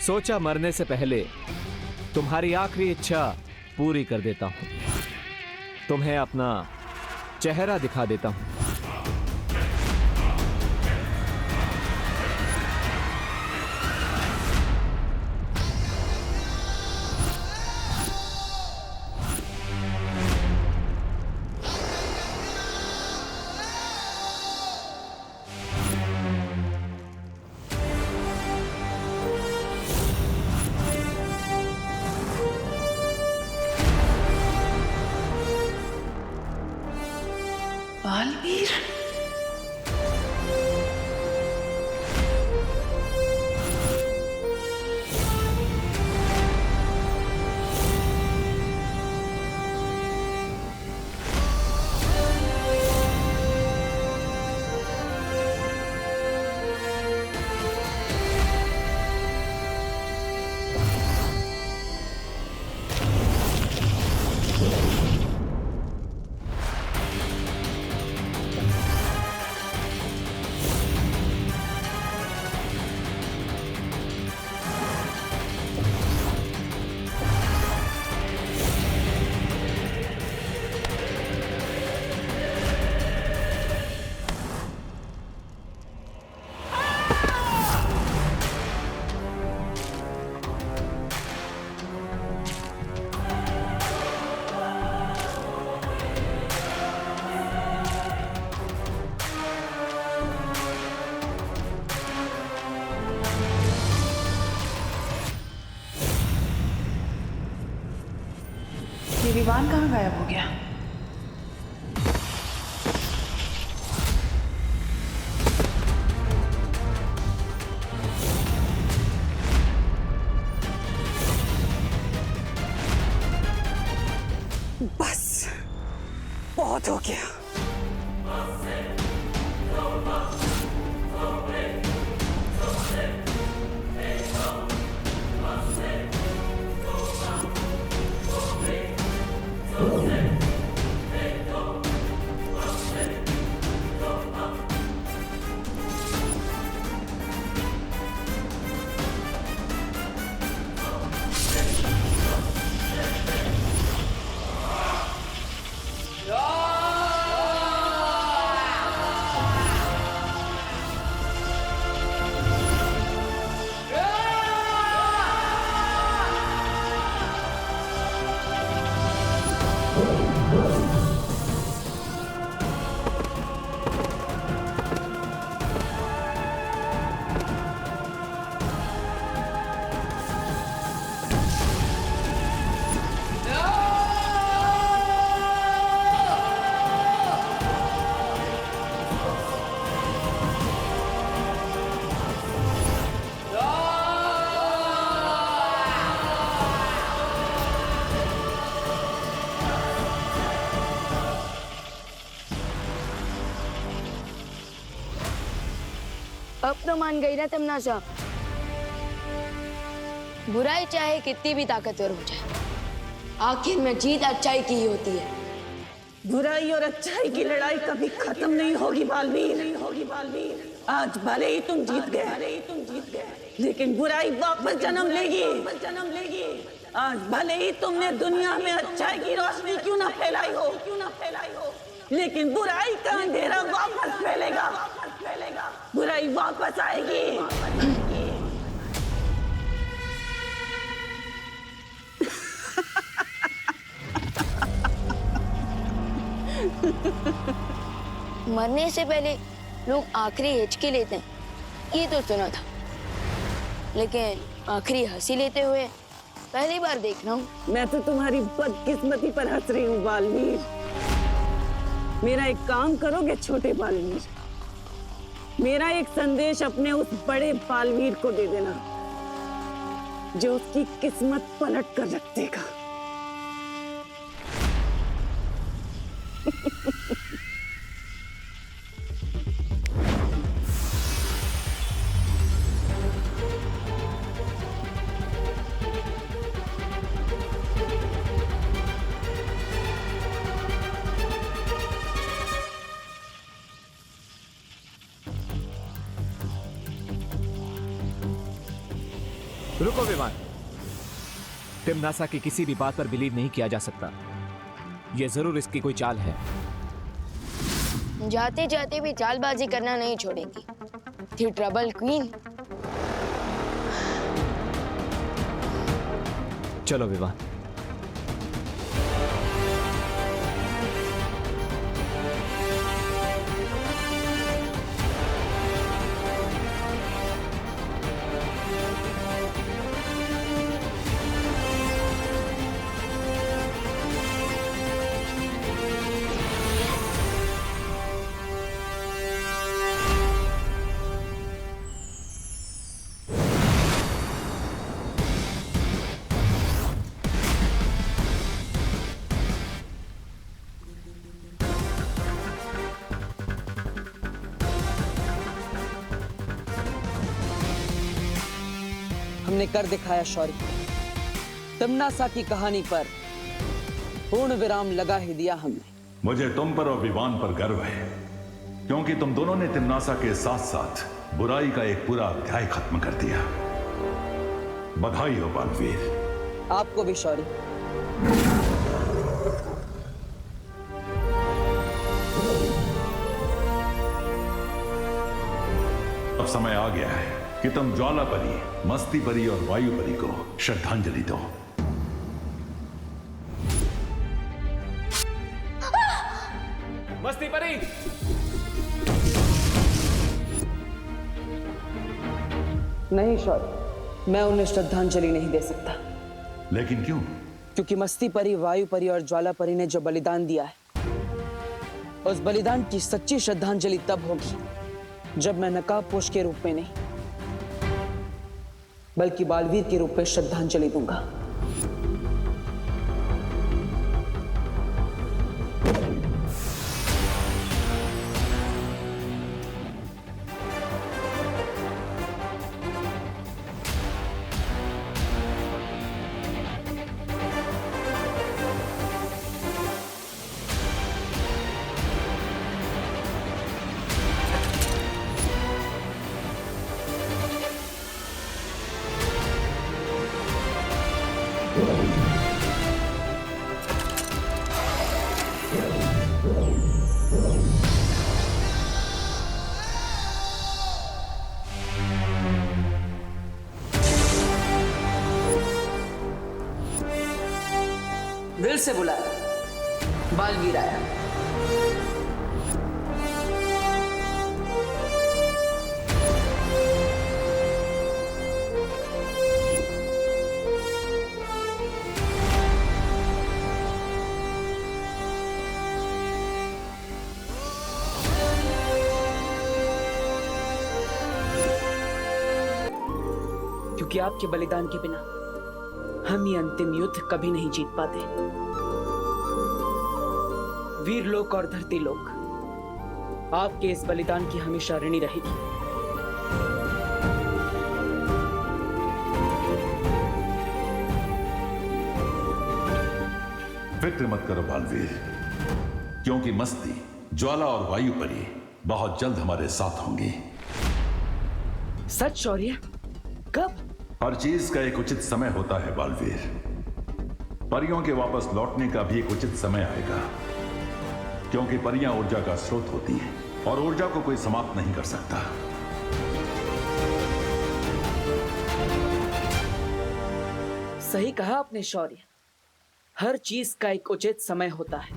सोचा मरने से पहले तुम्हारी आखिरी इच्छा पूरी कर देता हूं। तुम्हें अपना चेहरा दिखा देता हूं। बालवीर, ये विमान कहाँ गायब हो गया? बस बहुत हो गया। अब तो मान गई ना तमन्ना। बुराई चाहे कितनी भी ताकतवर हो जाए, आखिर में जीत अच्छाई की ही होती है। बुराई और अच्छाई की लड़ाई कभी खत्म नहीं होगी बालवीर, नहीं होगी बालवीर। आज भले ही तुम जीत गए, लेकिन बुराई वापस जन्म लेगी, जन्म लेगी। आज भले ही तुमने दुनिया में अच्छाई की रोशनी क्यों ना फैलाई हो, लेकिन बुराई का अंधेरा वापस फैलेगा, बुराई वापस आएगी। मरने से पहले लोग आखिरी हिचकी लेते हैं, ये तो सुना था, लेकिन आखिरी हंसी लेते हुए पहली बार देख रहा हूँ। मैं तो तुम्हारी बदकिस्मती पर हंस रही हूँ बालवीर। मेरा एक काम करोगे छोटे बालवीर? मेरा एक संदेश अपने उस बड़े बालवीर को दे देना, जो उसकी किस्मत पलट कर रख देगा। रुको विमान। तिम्नासा की किसी भी बात पर बिलीव नहीं किया जा सकता। यह जरूर इसकी कोई चाल है। जाते जाते भी चालबाजी करना नहीं छोड़ेगी। थी ट्रबल क्वीन। चलो विवान। हमने कर दिखाया शौर्य। तिम्नासा की कहानी पर पूर्ण विराम लगा ही दिया हमने। मुझे तुम पर और विवान पर गर्व है, क्योंकि तुम दोनों ने तिम्नासा के साथ साथ बुराई का एक पूरा अध्याय खत्म कर दिया। बधाई हो बालवीर। आपको भी शौर्य। अब समय आ गया है कि तुम ज्वाला परी, मस्ती परी और वायु परी को श्रद्धांजलि दो। मस्ती परी। नहीं शौर्य, मैं उन्हें श्रद्धांजलि नहीं दे सकता। लेकिन क्यों? क्योंकि मस्ती परी, वायु परी और ज्वाला परी ने जो बलिदान दिया है, उस बलिदान की सच्ची श्रद्धांजलि तब होगी जब मैं नकाबपोश के रूप में नहीं, बल्कि बालवीर के रूप में श्रद्धांजलि दूंगा। दिल से बुलाया, बालवीर आया। क्योंकि आपके बलिदान के बिना हम ये अंतिम युद्ध कभी नहीं जीत पाते। वीर लोक और धरती लोक आपके इस बलिदान की हमेशा ऋणी रहेगी। फिक्र मत करो बालवीर, क्योंकि मस्ती, ज्वाला और वायु परी बहुत जल्द हमारे साथ होंगी। सच शौर्य? कब? हर चीज का एक उचित समय होता है बालवीर। परियों के वापस लौटने का भी एक उचित समय आएगा, क्योंकि परियां ऊर्जा का स्रोत होती हैं और ऊर्जा को कोई समाप्त नहीं कर सकता। सही कहा आपने शौर्य, हर चीज का एक उचित समय होता है।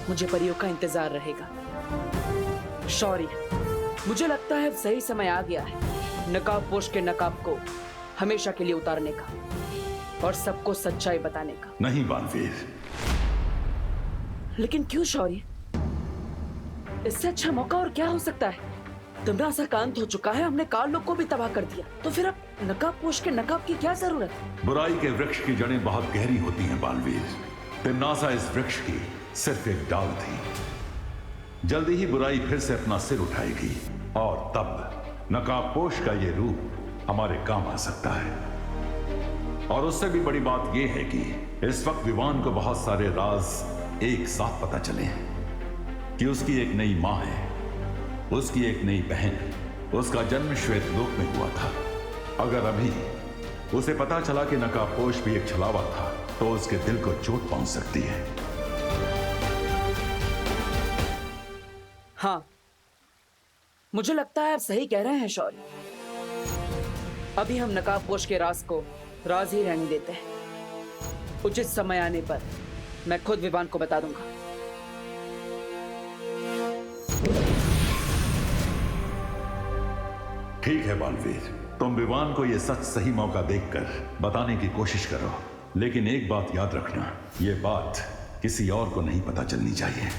मुझे परियों का इंतजार रहेगा। शौर्य, मुझे लगता है अब सही समय आ गया है नकाबपोश के नकाब को हमेशा के लिए उतारने का और सबको सच्चाई बताने का। नहीं बालवीर। लेकिन क्यों शौर्य? इससे अच्छा मौका और क्या हो सकता है? तिम्नासा का अंत हो चुका है, हमने काल लोक को भी तबाह कर दिया, तो फिर अब नकाबपोश के नकाब की क्या जरूरत है? बुराई के वृक्ष की जड़ें बहुत गहरी होती हैं बालवीर। तिम्नासा इस वृक्ष की सिर्फ एक डाल थी। जल्दी ही बुराई फिर से अपना सिर उठाएगी और तब नकाबपोश का ये रूप हमारे काम आ सकता है। और उससे भी बड़ी बात यह है कि इस वक्त विवान को बहुत सारे राज एक साथ पता चले हैं कि उसकी एक नई मां है, उसकी एक नई बहन, उसका जन्म श्वेत लोक में हुआ था। अगर अभी उसे पता चला कि नकाबपोश भी एक छलावा था तो उसके दिल को चोट पहुंच सकती है। हाँ, मुझे लगता है आप सही कह रहे हैं शौर्य। अभी हम नकाबपोश के राज को राज ही रहने देते हैं। उचित समय आने पर मैं खुद विवान को बता दूंगा। ठीक है बालवीर, तुम विवान को यह सच सही मौका देखकर बताने की कोशिश करो, लेकिन एक बात याद रखना, यह बात किसी और को नहीं पता चलनी चाहिए।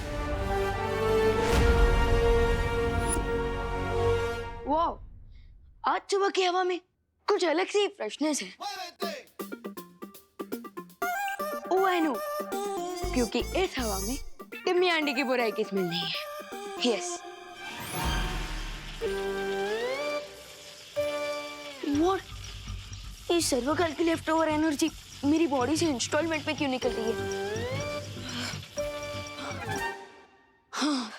वाह, आज सुबह की हवा में कुछ अलग सी फ्रेशनेस है। ओह आई नो, क्योंकि इस हवा में टिम्मी आंटी की बुराई की स्मेल नहीं है। यस। व्हाट? ये सर्वकाल की लेफ्ट ओवर एनर्जी मेरी बॉडी से इंस्टॉलमेंट में क्यों निकल रही है? हाँ।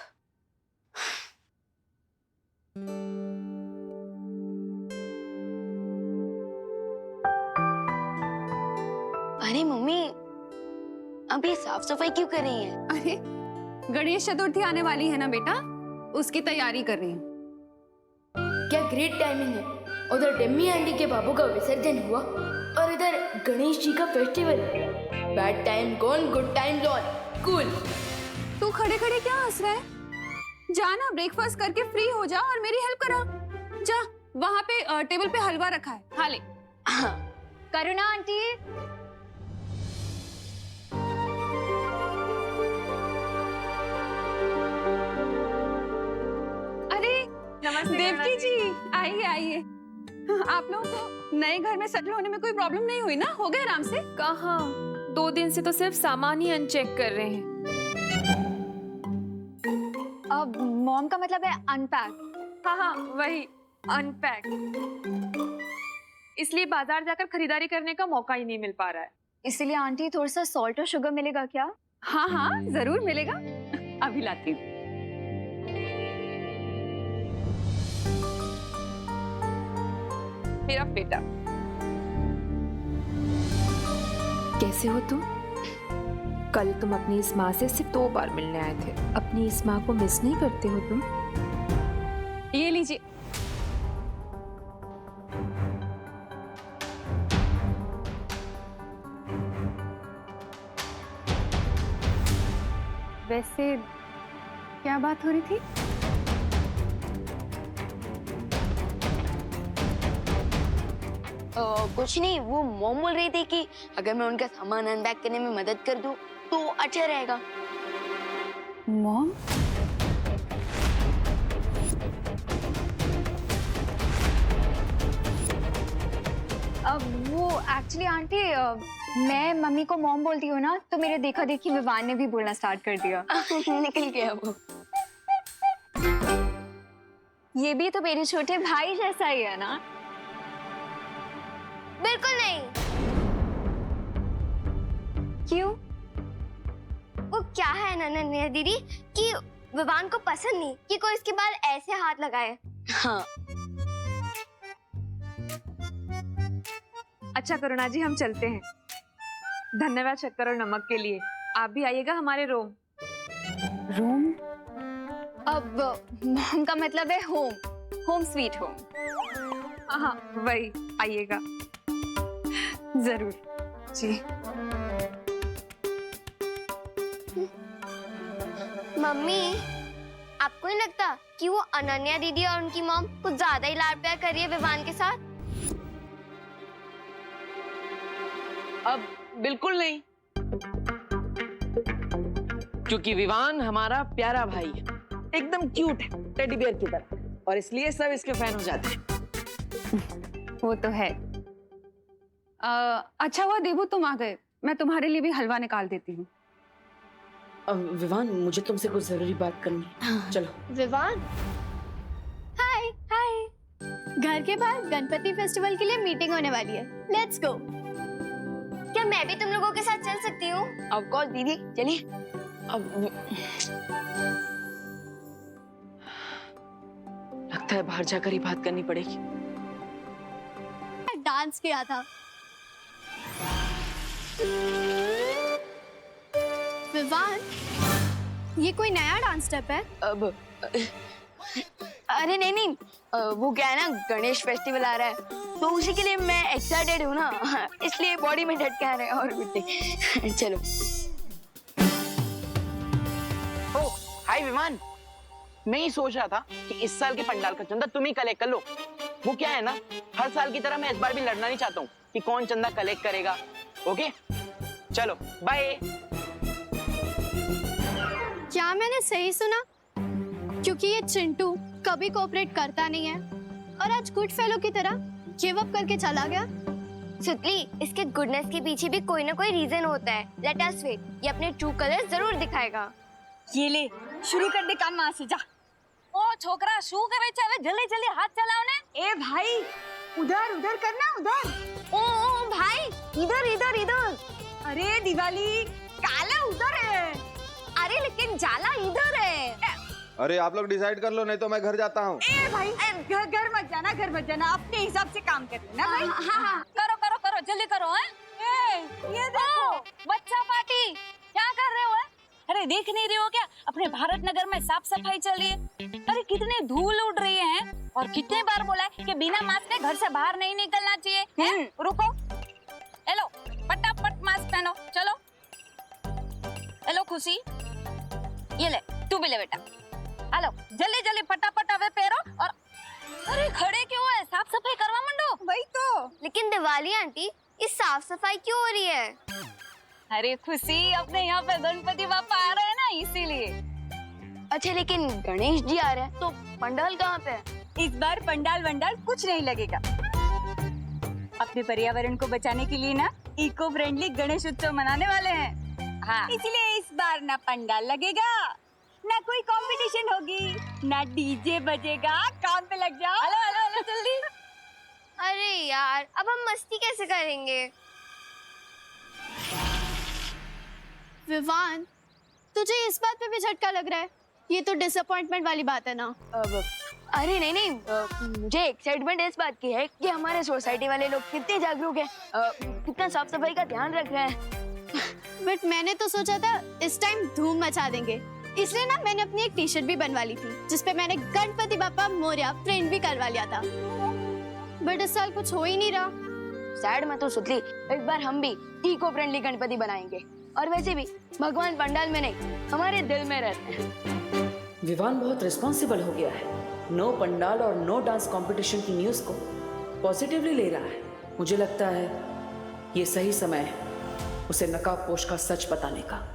अरे मम्मी, अब ये साफ सफाई क्यों कर रही हैं? अरे गणेश चतुर्थी आने वाली है ना बेटा, उसकी तैयारी कर रही हूँ। क्या ग्रेट टाइमिंग है। उधर टिम्मी आंटी के बाबू का विसर्जन हुआ और इधर गणेश जी का festival. Bad time gone, good time lawn. Cool. तू खड़े खड़े क्या हंस रहा है? जा ना, ब्रेकफास्ट करके फ्री हो जा और मेरी हेल्प करा। जा, वहाँ पे टेबल पे हलवा रखा है, खा ले। हाँ। करुणा आंटी। अरे नमस्ते देवकी जी, आइए आइए। आप लोगों को नए घर में सेटल होने में कोई प्रॉब्लम नहीं हुई ना? हो गए आराम से? कहाँ, 2 दिन से तो सिर्फ सामान ही अनचेक कर रहे हैं। अब मॉम का मतलब है अनपैक। हाँ हाँ वही, अनपैक। इसलिए बाजार जाकर खरीदारी करने का मौका ही नहीं मिल पा रहा है। इसीलिए आंटी थोड़ा सा सॉल्ट और शुगर मिलेगा क्या? हाँ हाँ जरूर मिलेगा, अभी लाती हूँ। मेरा बेटा, कैसे हो तुम? कल तुम अपनी इस माँ से सिर्फ 2 बार मिलने आए थे। अपनी इस माँ को मिस नहीं करते हो तुम? ये लीजिए। वैसे क्या बात हो रही थी? कुछ नहीं, वो मॉम बोल रही थी कि अगर मैं उनका सामान अनपैक करने में मदद कर दूं तो अच्छा रहेगा। मॉम? अब वो एक्चुअली आंटी, मैं मम्मी को मॉम बोलती हूँ ना, तो मेरे देखा देखी विवान ने भी बोलना स्टार्ट कर दिया। निकल गया वो। ये भी तो मेरे छोटे भाई जैसा ही है ना? बिल्कुल नहीं। क्यों? वो क्या है नन्या दीदी कि विवान को पसंद नहीं कि कोई इसके बाल ऐसे हाथ लगाए। हाँ। अच्छा करुणा जी, हम चलते हैं। धन्यवाद शक्कर और नमक के लिए। आप भी आइएगा हमारे रूम। रूम? अब मॉम का मतलब है होम, होम स्वीट होम। हाँ वही, आइएगा जरूर जी। मम्मी, आपको नहीं लगता कि वो अनन्या दीदी और उनकी मॉम कुछ ज्यादा ही लाड प्यार कर रही है विवान के साथ? अब बिल्कुल नहीं, क्योंकि विवान हमारा प्यारा भाई है, एकदम क्यूट है, टेडी बियर की तरह, और इसलिए सब इसके फैन हो जाते हैं। वो तो है। अच्छा हुआ देवू तुम आ गए, मैं तुम्हारे लिए भी हलवा निकाल देती हूँ। विवान, मुझे तुमसे कुछ जरूरी बात करनी है। चलो। विवान, हाय हाय। घर के बाहर गणपति फेस्टिवल के लिए मीटिंग होने वाली है, लेट्स गो। क्या मैं भी तुम लोगों के साथ चल सकती हूँ? ऑफ कोर्स दीदी, चलिए। अब लगता है बाहर जाकर ही बात करनी पड़ेगी। डांस किया था। विवान, ये कोई नया डांस स्टेप है? अब अरे नहीं नहीं, वो क्या है ना, गणेश फेस्टिवल आ रहा है तो उसी के लिए मैं एक्साइटेड हूँ ना, इसलिए बॉडी में झटके आ रहे हैं और कुछ नहीं। चलो। ओ हाय विमान, मैं ही सोच रहा था कि इस साल के पंडाल का चंदा तुम ही कलेक्ट कर लो। वो क्या है ना, हर साल की तरह मैं इस बार भी लड़ना नहीं चाहता हूँ कि कौन चंदा कलेक्ट करेगा। ओके चलो बाय। क्या मैंने सही सुना? क्योंकि ये चिंटू कभी कोऑपरेट करता नहीं है और आज गुड फेलो की तरह गिव अप करके चला गया। सुतली, इसके गुडनेस के पीछे भी कोई ना कोई रीजन होता है। लेट अस वेट, ये अपने ट्रू कलर जरूर दिखाएगा। ये ले, शुरू कर दे काम वहां से, जा। ओ छोकरा, शू करे छे? जल्दी जल्दी हाथ चलाओ ने। ए भाई, उधर उधर करना, उधर। ओ भाई, इधर इधर इधर। अरे दिवाली, काला उधर है। अरे लेकिन जाला इधर है। अरे आप लोग डिसाइड कर लो, नहीं तो मैं घर जाता हूँ। ए भाई, घर मत जाना, घर मत जाना, अपने हिसाब से काम कर लेना भाई। हाँ, करो करो करो, जल्दी करो। हैं? ये देखो, बच्चा पार्टी, क्या कर रहे हो? अरे देख नहीं रहे हो क्या, अपने भारत नगर में साफ सफाई चल रही है। अरे कितने धूल उड़ रही है और कितने बार बोला है कि बिना मास्क के घर से बाहर नहीं निकलना चाहिए। रुको, हेलो, फटाफट मास्क पहनो, चलो। हेलो खुशी, ये ले, तू भी ले बेटा। हेलो, जल्दी जल्दी फटाफट अबे पैरो। और अरे खड़े क्यों है, साफ सफाई करवा मंडो। वही तो। लेकिन दिवाली आंटी, इस साफ सफाई क्यों हो रही है? अरे खुशी, अपने यहाँ पे गणपति बापा आ रहे हैं ना, इसीलिए। अच्छा लेकिन गणेश जी आ रहे हैं तो पंडाल कहाँ पे है? इस बार पंडाल वंडाल कुछ नहीं लगेगा। अपने पर्यावरण को बचाने के लिए ना इको फ्रेंडली गणेश उत्सव मनाने वाले हैं। हाँ, इसलिए इस बार ना पंडाल लगेगा, ना कोई कंपटीशन होगी, ना डीजे बजेगा। काम पे लग जाओ। हेलो हेलो हेलो, जल्दी। अरे यार, अब हम मस्ती कैसे करेंगे? विवान, तुझे इस बात पे भी झटका लग रहा है? ये तो डिसअपॉइंटमेंट वाली बात है ना। अरे नहीं नहीं, मुझे एक्साइटमेंट इस बात की है कि हमारे सोसाइटी वाले लोग कितने जागरूक हैं, कितना साफ सफाई का ध्यान रख रहे हैं। बट मैंने तो सोचा था इस टाइम धूम मचा देंगे, इसलिए ना मैंने अपनी एक टी शर्ट भी बनवा ली थी जिसपे मैंने गणपति बापा मोरया प्रिंट भी करवा लिया था। बट इस साल कुछ हो ही नहीं रहा। सैड मत हो सुतली, इस बार हम भी इको फ्रेंडली गणपति बनाएंगे। और वैसे भी भगवान पंडाल में नहीं, हमारे दिल में रहते हैं। विवान बहुत रिस्पॉन्सिबल हो गया है। नो पंडाल और नो डांस कंपटीशन की न्यूज़ को पॉजिटिवली ले रहा है। मुझे लगता है ये सही समय है उसे नकाबपोश का सच बताने का।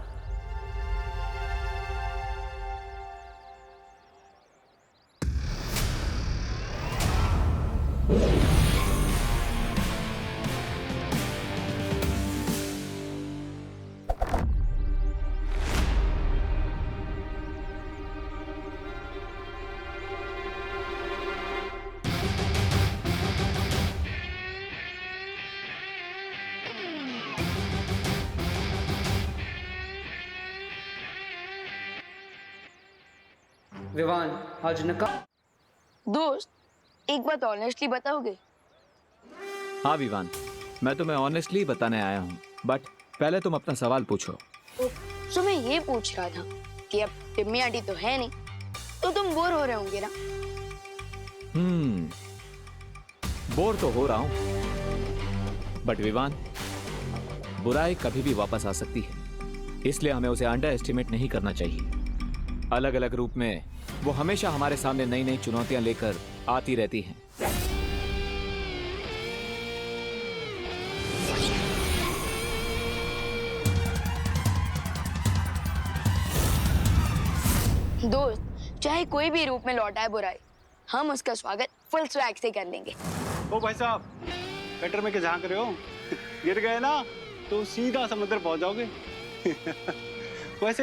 विवान, आज दोस्त, एक बात ऑनेस्टली बताओगे? हाँ विवान, मैं तुम्हें ऑनेस्टली बताने आया हूँ, बट पहले तुम अपना सवाल पूछो। तो मैं ये पूछ रहा था कि अब टिम्मी आंटी तो है नहीं, तो तुम बोर हो रहे होंगे ना? बोर तो हो रहा हूँ, बट विवान, बुराई कभी भी वापस आ सकती है, इसलिए हमें उसे अंडर एस्टिमेट नहीं करना चाहिए। अलग अलग रूप में वो हमेशा हमारे सामने नई नई चुनौतियां लेकर आती रहती हैं। दोस्त, चाहे कोई भी रूप में लौटा है बुराई, हम उसका स्वागत फुल स्वैग से कर लेंगे। ओ भाई साहब, कटर में क्या झांक रहे हो? गिर गए ना तो सीधा समुद्र पहुंच जाओगे। वैसे